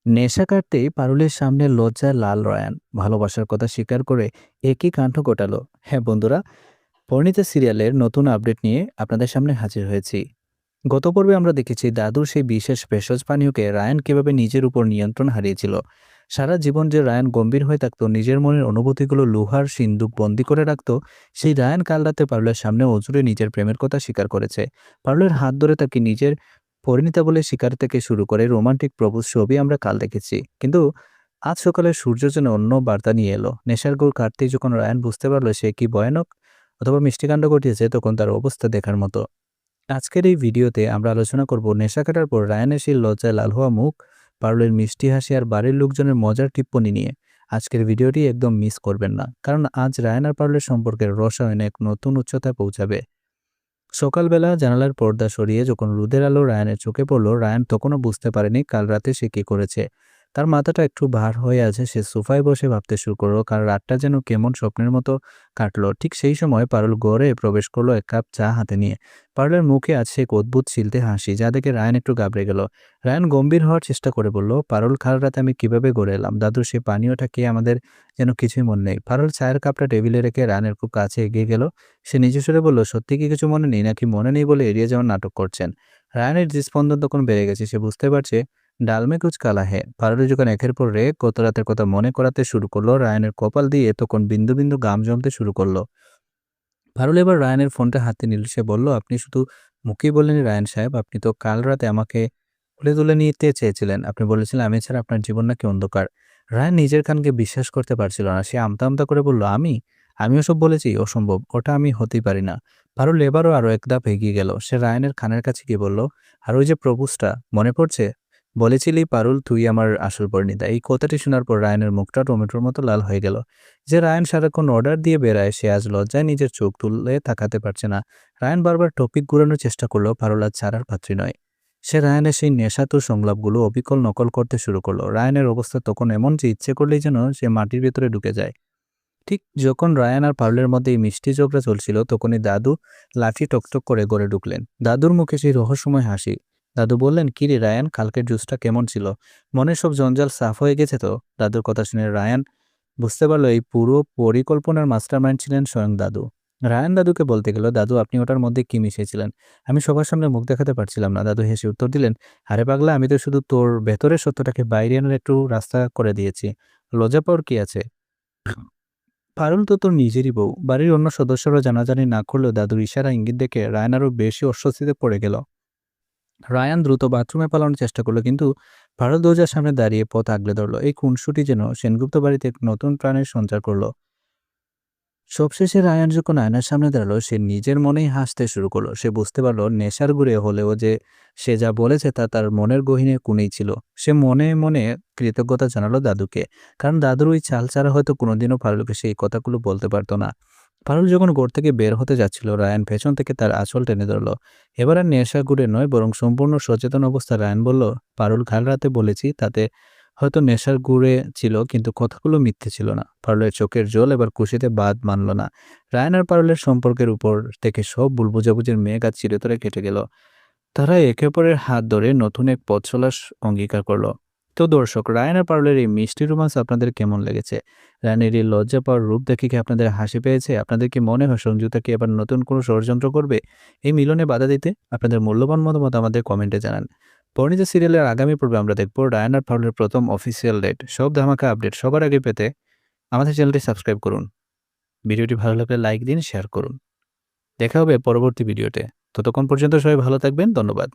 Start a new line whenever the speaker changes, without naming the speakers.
নেশা কাটতেই পারুলের সামনে লজ্জায় লাল রায়ান ভালোবাসার কথা স্বীকার করে একই কাণ্ড ঘটালো। হ্যাঁ বন্ধুরা, পরিণীতা সিরিয়ালের নতুন আপডেট নিয়ে আপনাদের সামনে হাজির হয়েছি। গত পর্বে আমরা দেখেছি দাদুর সেই বিশেষ ভেষজ পানীয়কে রায়ান কিভাবে নিজের উপর নিয়ন্ত্রণ হারিয়েছিল। সারা জীবন যে রায়ান গম্ভীর হয়ে থাকতো, নিজের মনের অনুভূতিগুলো লোহার সিন্দুক বন্দি করে রাখতো, সেই রায়ান কাল রাতে পারুলের সামনে অজুরে নিজের প্রেমের কথা স্বীকার করেছে। পারুলের হাত ধরে তাকে নিজের পরিণীতা বলে স্বীকার থেকে শুরু করে রোমান্টিক প্রপোজ ছবি আমরা কাল দেখেছি। কিন্তু আজ সকালে সূর্য যেন অন্য বার্তা নিয়ে এলো। নেশার ঘোর কাটতেই যখন রায়ান বুঝতে পারলো সে কি ভয়ানক অথবা মিষ্টিকাণ্ড ঘটিয়েছে, তখন তার অবস্থা দেখার মতো। আজকের এই ভিডিওতে আমরা আলোচনা করব নেশা কাটার পর রায়ানের সেই লজ্জায় লাল হওয়া মুখ, পারুলের মিষ্টি হাসি আর বাড়ির লোকজনের মজার টিপ্পনি নিয়ে। আজকের ভিডিওটি একদম মিস করবেন না, কারণ আজ রায়ান আর পারুলের সম্পর্কের রসায়ন এক নতুন উচ্চতায় পৌঁছাবে। সকালবেলা জানালার পর্দা সরিয়ে যখন রোদের আলো রায়ানের চোখে পড়ল, রায়ান তখনও বুঝতে পারেনি কাল রাতে সে কি করেছে। তার মাথাটা একটু ভার হয়ে আছে। সে সোফায় বসে ভাবতে শুরু করলো কাল রাতটা যেন কেমন স্বপ্নের মতো কাটলো। ঠিক সেই সময় পারুল ঘরে প্রবেশ করলো এক কাপ চা হাতে নিয়ে। পারুলের মুখে আছে এক অদ্ভুত শিলতে হাসি, যা দেখে রায়ান একটু ঘাবড়ে গেল। রায়ান গম্ভীর হওয়ার চেষ্টা করে বলল, পারুল, কাল রাতে আমি কিভাবে গড়ে এলাম? দাদুর সেই পানীয়টা খেয়ে আমাদের যেন কিছুই মনে নেই। পারুল চায়ের কাপটা টেবিলে রেখে রায়ানের খুব কাছে এগিয়ে গেল। সে নিজে সুরে বলল, সত্যি কি কিছু মনে নেই, নাকি মনে নেই বলে এড়িয়ে যাওয়ার নাটক করছেন? রায়ানের হৃদস্পন্দন তখন বেড়ে গেছে। সে বুঝতে পারছে ডাল মে কুছ কালা হ্যায়। পারুল যখন একের পর এক গত রাতের কথা মনে করাতে শুরু করলো, রায়ানের কপাল দিয়ে তখন বিন্দু বিন্দু ঘাম জমতে শুরু করলো। পারুল এবার রায়ানের ফোনটা হাতে নিল। সে বলল, আপনি শুধু মুখেই বললেন রায়ান সাহেব, আপনি তো কাল রাতে আমাকে কোলে তুলে নিতে চেয়েছিলেন। আপনি বলেছিলেন আমি ছাড়া আপনার জীবন নাকি অন্ধকার। রায়ান নিজের কানকে বিশ্বাস করতে পারছিল না। সে আমতা আমতা করে বলল, আমি ওসব বলেছি? অসম্ভব, ওটা আমি হতেই পারি না। পারুল এবারও আরো এক ধাপ এগিয়ে গেল। সে রায়ানের কানের কাছে গিয়ে বলল, আর ওই যে প্রপোজটা মনে পড়ছে? বলেছিলি পারুল, তুই আমার আসল পরিণীতা। এই কথাটি শোনার পর রায়ানের মুখটা টমেটোর মতো লাল হয়ে গেল। যে রায়ান সারাক্ষণ অর্ডার দিয়ে বেড়ায়, সে আজ লজ্জায় নিজের চোখ তুলে তাকাতে পারছে না। রায়ান বারবার টপিক ঘুরানোর চেষ্টা করলো, পারুল আজ ছাড়ার পাত্রী নয়। সে রায়ানের সেই নেশাতুর সংলাপগুলো অবিকল নকল করতে শুরু করলো। রায়ানের অবস্থা তখন এমন যে ইচ্ছে করলেই যেন সে মাটির ভেতরে ঢুকে যায়। ঠিক যখন রায়ান আর পারুলের মধ্যে এই মিষ্টি ঝগড়া চলছিল, তখনই দাদু লাঠি টকটক করে ঘরে ঢুকলেন। দাদুর মুখে সেই রহস্যময় হাসি। দাদু বললেন, কি রে রায়ান, কালকের জুসটা কেমন ছিল? মনের সব জঞ্জাল সাফ হয়ে গেছে তো? দাদুর কথা শুনে রায়ান বুঝতে পারলো এই পুরো পরিকল্পনার মাস্টারমাইন্ড ছিলেন স্বয়ং দাদু। রায়ান দাদুকে বলতে গেল, দাদু, আপনি ওটার মধ্যে কি মিশিয়েছিলেন? আমি সবার সামনে মুখ দেখাতে পারছিলাম না। দাদু হেসে উত্তর দিলেন, আরে পাগলা, আমি তো শুধু তোর ভেতরের সত্যটাকে বাইরে আনার একটু রাস্তা করে দিয়েছি। লজ্জা পাওয়ার কি আছে? পারুল তো তোর নিজেরই বউ। বাড়ির অন্য সদস্যরা জানাজানি না করলেও দাদুর ইশারা ইঙ্গিত দেখে রায়ান আরো বেশি অস্বস্তিতে পড়ে গেল। রায়ান দ্রুত বাথরুমে পালানোর চেষ্টা করলো, কিন্তু পারুল দরজার সামনে দাঁড়িয়ে পথ আগলে ধরলো। এই খুনসুটি যেন সেনগুপ্ত বাড়িতে এক নতুন প্রাণের সঞ্চার করলো। সবশেষে রায়ান যখন আয়নার সামনে দাঁড়ালো, সে নিজের মনেই হাসতে শুরু করলো। সে বুঝতে পারলো নেশার গুড়ে হলেও যে সে যা বলেছে তা তার মনের গহীনে কোণেই ছিল। সে মনে মনে কৃতজ্ঞতা জানালো দাদুকে, কারণ দাদুর ওই চাল ছাড়া হয়তো কোনোদিনও পারুলকে সেই কথাগুলো বলতে পারতো না। পারুল যখন ঘর থেকে বের হতে যাচ্ছিল, রায়ান পেছন থেকে তার আঁচল টেনে ধরলো। এবার আর নেশা গুড়ে নয়, বরং সম্পূর্ণ সচেতন অবস্থা। রায়ান বলল, পারুল, কাল রাতে বলেছি, তাতে হয়তো নেশার গুড়ে ছিল, কিন্তু কথাগুলো মিথ্যে ছিল না। পারুলের চোখের জল এবার খুশিতে বাদ মানল না। রায়ান আর পারুলের সম্পর্কের উপর থেকে সব ভুল বোঝাবুঝির মেঘ আজ চিরতরে কেটে গেল। তারা একে অপরের হাত ধরে নতুন এক পথ চলার অঙ্গীকার করলো। তো দর্শক, রায়ান আর পারুলের এই মিষ্টি রোমান্স আপনাদের কেমন লেগেছে? রায়ানের এই লজ্জা পাওয়ার রূপ দেখে কি আপনাদের হাসি পেয়েছে? আপনাদের কি মনে হয় সঞ্জুতা কি এবার নতুন কোনো ষড়যন্ত্র করবে এই মিলনে বাধা দিতে? আপনাদের মূল্যবান মতামত আমাদের কমেন্টে জানান। পরিণীতা সিরিয়ালের আগামী পর্বে আমরা দেখব রায়ান আর পারুলের প্রথম অফিসিয়াল ডেট। সব ধামাকা আপডেট সবার আগে পেতে আমাদের চ্যানেলটি সাবস্ক্রাইব করুন। ভিডিওটি ভালো লাগলে লাইক দিন, শেয়ার করুন। দেখা হবে পরবর্তী ভিডিওতে। ততক্ষণ পর্যন্ত সবাই ভালো থাকবেন। ধন্যবাদ।